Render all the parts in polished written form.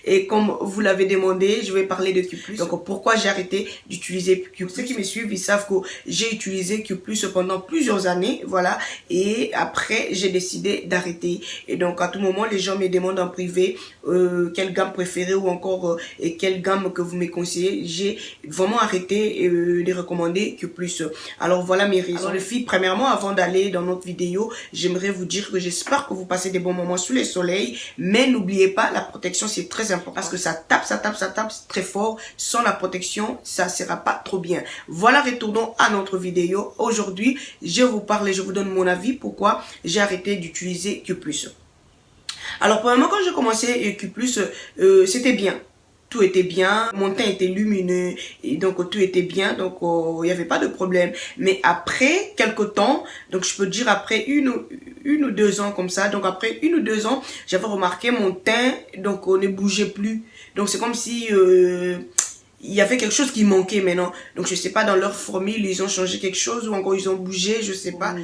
Et comme vous l'avez demandé, je vais parler de Q+. Donc pourquoi j'ai arrêté d'utiliser Q+. Ceux qui me suivent, ils savent que j'ai utilisé Q+, pendant plusieurs années, voilà. Et après, j'ai décidé d'arrêter. Et donc à tout moment, les gens me demandent en privé quelle gamme préférée ou encore et quelle gamme que vous me conseillez. J'ai vraiment arrêté de recommander Q+. Alors voilà mes raisons. Alors les filles, premièrement, avant d'aller dans notre vidéo, j'aimerais vous dire que j'espère que vous passez des bons moments sous le soleil, mais n'oubliez pas, la protection c'est très important parce que ça tape très fort. Sans la protection, ça sera pas trop bien. Voilà, retournons à notre vidéo. Aujourd'hui, je vous parle et je vous donne mon avis pourquoi j'ai arrêté d'utiliser Q+. Alors premièrement, quand j'ai commencé Q+, c'était bien. Tout était bien, mon teint était lumineux, et donc tout était bien, donc il n'y avait pas de problème. Mais après quelques temps, donc je peux dire après une ou deux ans comme ça, donc après 1 ou 2 ans, j'avais remarqué mon teint, donc ne bougeait plus. Donc c'est comme si il y avait quelque chose qui manquait maintenant. Donc je sais pas, dans leur formule, ils ont changé quelque chose ou encore ils ont bougé, je sais pas.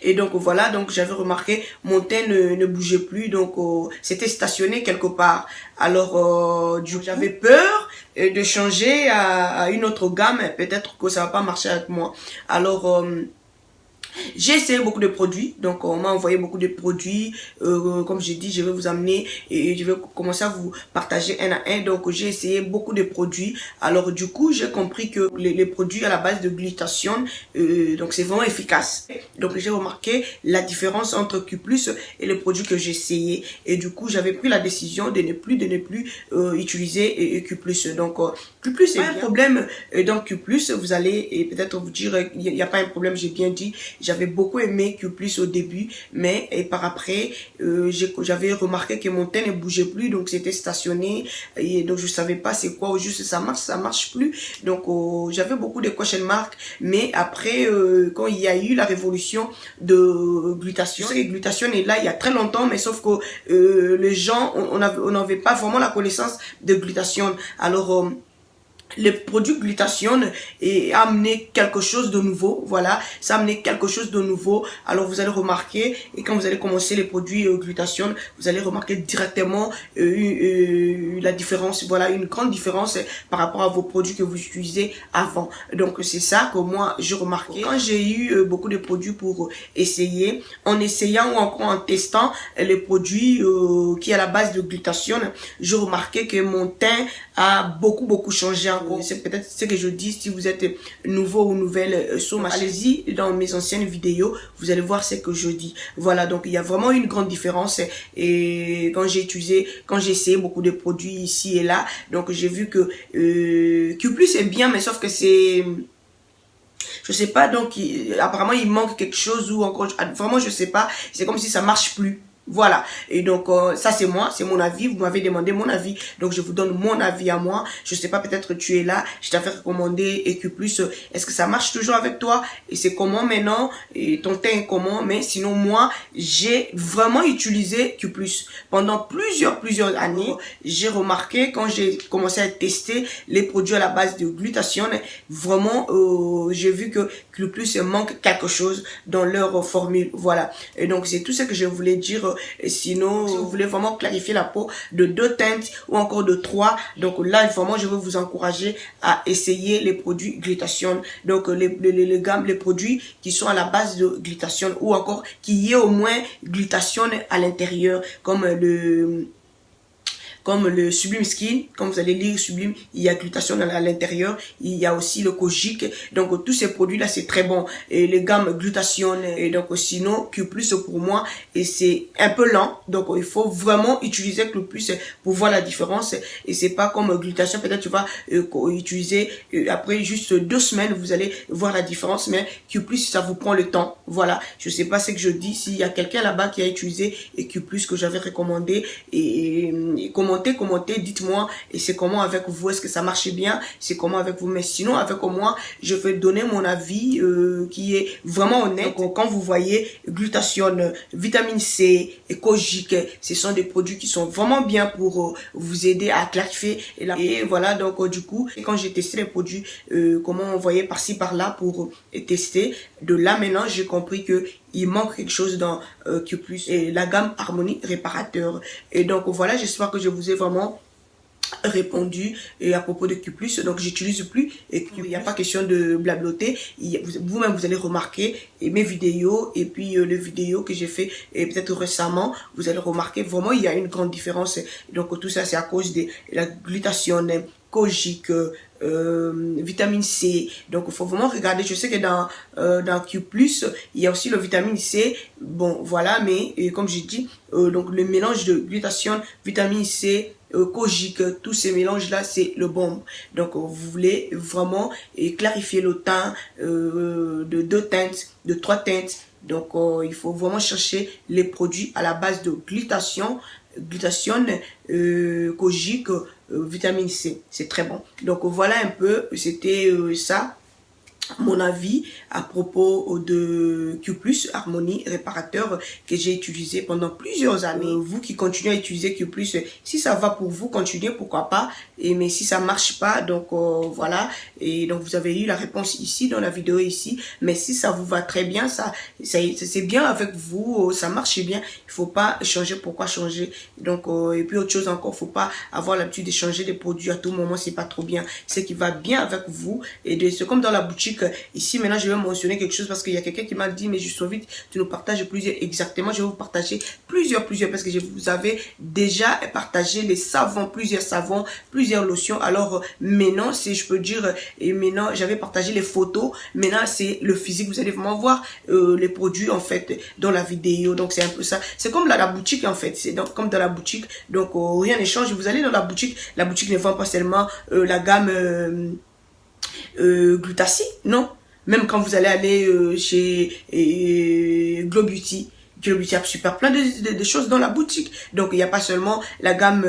Et donc voilà, donc j'avais remarqué mon teint ne bougeait plus, donc c'était stationné quelque part. Alors j'avais peur de changer à une autre gamme, peut-être que ça va pas marcher avec moi. Alors j'ai essayé beaucoup de produits, donc on m'a envoyé beaucoup de produits, comme j'ai dit, je vais vous amener et je vais commencer à vous partager un à un. Donc j'ai essayé beaucoup de produits, alors du coup j'ai compris que les produits à la base de glutathione, donc c'est vraiment efficace. Donc j'ai remarqué la différence entre Q+, et les produits que j'ai essayé, et du coup j'avais pris la décision de ne plus utiliser Q+. Donc Q+, c'est pas un problème dans Q+, vous allez peut-être vous dire il n'y a pas un problème, j'ai bien dit. J'avais beaucoup aimé Q+ au début, mais par après, j'avais remarqué que mon teint ne bougeait plus, donc c'était stationné, et donc je savais pas c'est quoi, au juste ça marche plus. Donc j'avais beaucoup de question marks, mais après, quand il y a eu la révolution de glutathione, et glutathione est là il y a très longtemps, mais sauf que les gens, on n'avait pas vraiment la connaissance de glutathione. Alors le produit glutathione a amené quelque chose de nouveau, voilà, ça a amené quelque chose de nouveau. Alors vous allez remarquer, et quand vous allez commencer les produits glutathione, vous allez remarquer directement la différence, voilà, une grande différence par rapport à vos produits que vous utilisez avant. Donc c'est ça que moi j'ai remarqué. Quand j'ai eu beaucoup de produits pour essayer, en essayant ou encore en testant les produits qui à la base de glutathione, je remarquais que mon teint a beaucoup changé. C'est peut-être ce que je dis. Si vous êtes nouveau ou nouvelle sur ma chaîne, allez-y dans mes anciennes vidéos, vous allez voir ce que je dis. Voilà, donc il y a vraiment une grande différence. Et quand j'ai essayé beaucoup de produits ici et là, donc j'ai vu que Q+ est bien, mais sauf que c'est, je sais pas, donc apparemment il manque quelque chose ou encore, vraiment je sais pas, c'est comme si ça marche plus. Voilà, et donc ça c'est moi, c'est mon avis, vous m'avez demandé mon avis, donc je vous donne mon avis à moi. Je sais pas, peut-être tu es là, je t'ai fait recommander Q+, est-ce que ça marche toujours avec toi et c'est comment maintenant, et ton teint est comment? Mais sinon moi j'ai vraiment utilisé Q+. Pendant plusieurs années, j'ai remarqué quand j'ai commencé à tester les produits à la base de glutathione, vraiment j'ai vu que Q+ manque quelque chose dans leur formule. Voilà, et donc c'est tout ce que je voulais dire. Et sinon, si vous voulez vraiment clarifier la peau de 2 teintes ou encore de 3, donc là vraiment je veux vous encourager à essayer les produits glutathione. Donc les produits qui sont à la base de glutathione ou encore qu'il y ait au moins glutathione à l'intérieur, comme le Sublime Skin, comme vous allez lire Sublime, il y a glutathione à l'intérieur, il y a aussi le Kojic, donc tous ces produits là c'est très bon, et les gammes glutathione, et donc sinon Q+ pour moi, et c'est un peu lent, donc il faut vraiment utiliser Q+ pour voir la différence, et c'est pas comme glutathione, peut-être tu vas utiliser après juste 2 semaines, vous allez voir la différence, mais Q+ ça vous prend le temps. Voilà, je sais pas ce que je dis, s'il y a quelqu'un là-bas qui a utilisé Q+ que j'avais recommandé, et commentez, dites-moi, et c'est comment avec vous, est-ce que ça marche bien, c'est comment avec vous, mais sinon avec moi, je vais donner mon avis qui est vraiment honnête. Donc, quand vous voyez glutathione, vitamine C et Kojic, ce sont des produits qui sont vraiment bien pour vous aider à clarifier, et voilà, donc du coup, quand j'ai testé les produits, comment on voyait par-ci par-là pour tester, de là maintenant j'ai compris que il manque quelque chose dans Q+, et la gamme Harmonie Réparateur. Et donc voilà, j'espère que je vous ai vraiment répondu à propos de Q+, donc j'utilise plus et Q+. Il n'y a pas question de blabloter, vous-même vous allez remarquer mes vidéos et puis les vidéos que j'ai fait peut-être récemment, vous allez remarquer vraiment il y a une grande différence. Donc tout ça c'est à cause de la glutathione, kojique, vitamine C. Donc il faut vraiment regarder. Je sais que dans Q+, il y a aussi le vitamine C. Bon voilà, mais comme j'ai dit, donc le mélange de glutathione, vitamine C, kojique, tous ces mélanges là c'est le bon. Donc vous voulez vraiment clarifier le teint de 2 teintes, de 3 teintes. Donc il faut vraiment chercher les produits à la base de glutathione, kojique, vitamine C, c'est très bon. Donc voilà un peu, c'était ça mon avis à propos de Q+, Harmonie Réparateur, que j'ai utilisé pendant plusieurs années. Vous qui continuez à utiliser Q+, si ça va pour vous, continuez, pourquoi pas. Mais si ça marche pas, donc voilà. Et donc vous avez eu la réponse ici, dans la vidéo ici. Mais si ça vous va très bien, c'est bien avec vous, ça marche bien. Il faut pas changer, pourquoi changer? Donc, et puis autre chose encore, faut pas avoir l'habitude de changer des produits à tout moment, c'est pas trop bien. Ce qui va bien avec vous, et c'est comme dans la boutique. Ici maintenant je vais mentionner quelque chose parce qu'il y a quelqu'un qui m'a dit mais juste vite tu nous partages plusieurs. Exactement, je vais vous partager plusieurs parce que je vous avais déjà partagé les savons, plusieurs savons, plusieurs lotions. Alors maintenant si je peux dire, et maintenant j'avais partagé les photos, maintenant c'est le physique, vous allez vraiment voir les produits en fait dans la vidéo. Donc c'est un peu ça, c'est comme la boutique en fait, c'est comme dans la boutique. Donc rien ne change, vous allez dans la boutique ne vend pas seulement la gamme Glutassi, non. Même quand vous allez aller chez Glow Beauty, il y a super plein de choses dans la boutique. Donc il n'y a pas seulement la gamme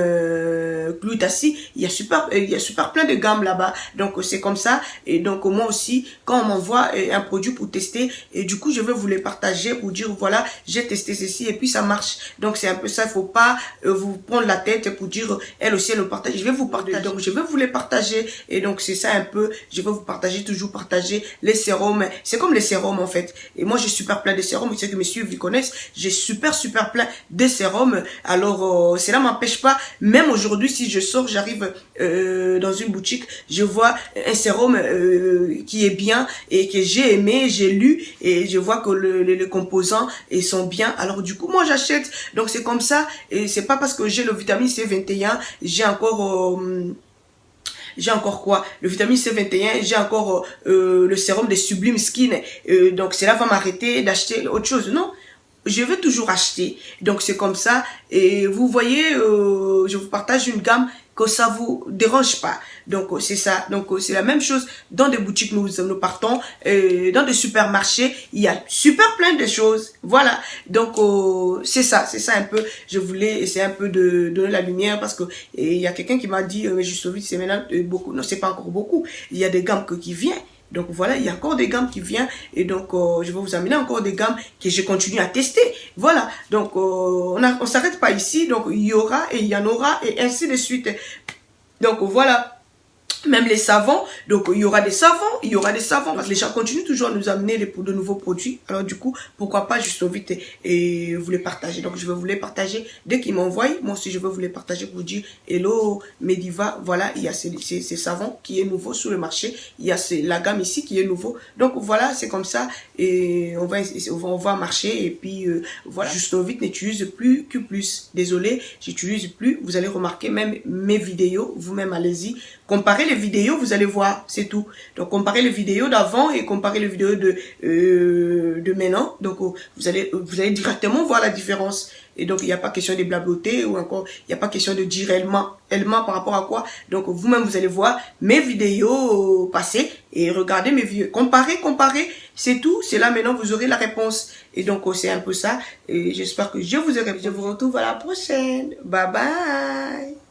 Glutassi, il y a super plein de gammes là-bas. Donc c'est comme ça. Et donc moi aussi, quand on m'envoie un produit pour tester, et du coup je vais vous les partager pour dire voilà, j'ai testé ceci et puis ça marche. Donc c'est un peu ça, il faut pas vous prendre la tête pour dire elle aussi elle le partage. Je vais vous partager, donc je vais vous les partager. Et donc c'est ça un peu, je vais vous partager, toujours partager les sérums. C'est comme les sérums en fait. Et moi j'ai super plein de sérums, ceux qui me suivent ils connaissent. J'ai super plein de sérums. Alors cela m'empêche pas, même aujourd'hui si je sors, j'arrive dans une boutique, je vois un sérum qui est bien et que j'ai aimé, j'ai lu et je vois que les composants sont bien. Alors du coup moi j'achète. Donc c'est comme ça, et c'est pas parce que j'ai le vitamine C21, j'ai encore quoi? Le vitamine C21, j'ai encore le sérum de Sublime Skin. Donc cela va m'arrêter d'acheter autre chose. Non, je vais toujours acheter. Donc c'est comme ça. Et vous voyez, je vous partage une gamme que ça vous dérange pas. Donc c'est ça. Donc c'est la même chose dans des boutiques, nous partons, dans des supermarchés, il y a super plein de choses. Voilà. Donc c'est ça un peu. Je voulais essayer un peu de donner la lumière parce que il y a quelqu'un qui m'a dit mais juste vite c'est maintenant beaucoup. Non, c'est pas encore beaucoup. Il y a des gammes qui viennent. Donc voilà, il y a encore des gammes qui viennent et donc je vais vous amener encore des gammes que je continue à tester. Voilà, donc on s'arrête pas ici, donc il y aura et il y en aura et ainsi de suite. Donc voilà. Même les savons, donc il y aura des savons, parce que les gens continuent toujours à nous amener de nouveaux produits. Alors du coup, pourquoi pas juste vite et vous les partager. Donc je vais vous les partager dès qu'ils m'envoient. Moi aussi je vais vous les partager pour dire hello Mediva, voilà, il y a ces savons qui est nouveau sur le marché, il y a la gamme ici qui est nouveau. Donc voilà, c'est comme ça et on va marcher et puis voilà. Juste vite n'utilise plus Q+. Désolé, j'utilise plus. Vous allez remarquer même mes vidéos, vous-même allez-y. Comparez les vidéos, vous allez voir, c'est tout. Donc comparez les vidéos d'avant et comparez les vidéos de maintenant. Donc vous allez directement voir la différence. Et donc il n'y a pas question de blabloter ou encore il n'y a pas question de dire réellement par rapport à quoi. Donc vous-même vous allez voir mes vidéos passées et regardez mes vidéos. Comparez, c'est tout. C'est là maintenant vous aurez la réponse. Et donc c'est un peu ça. Et j'espère que je vous ai répondu. Je vous retrouve à la prochaine. Bye bye.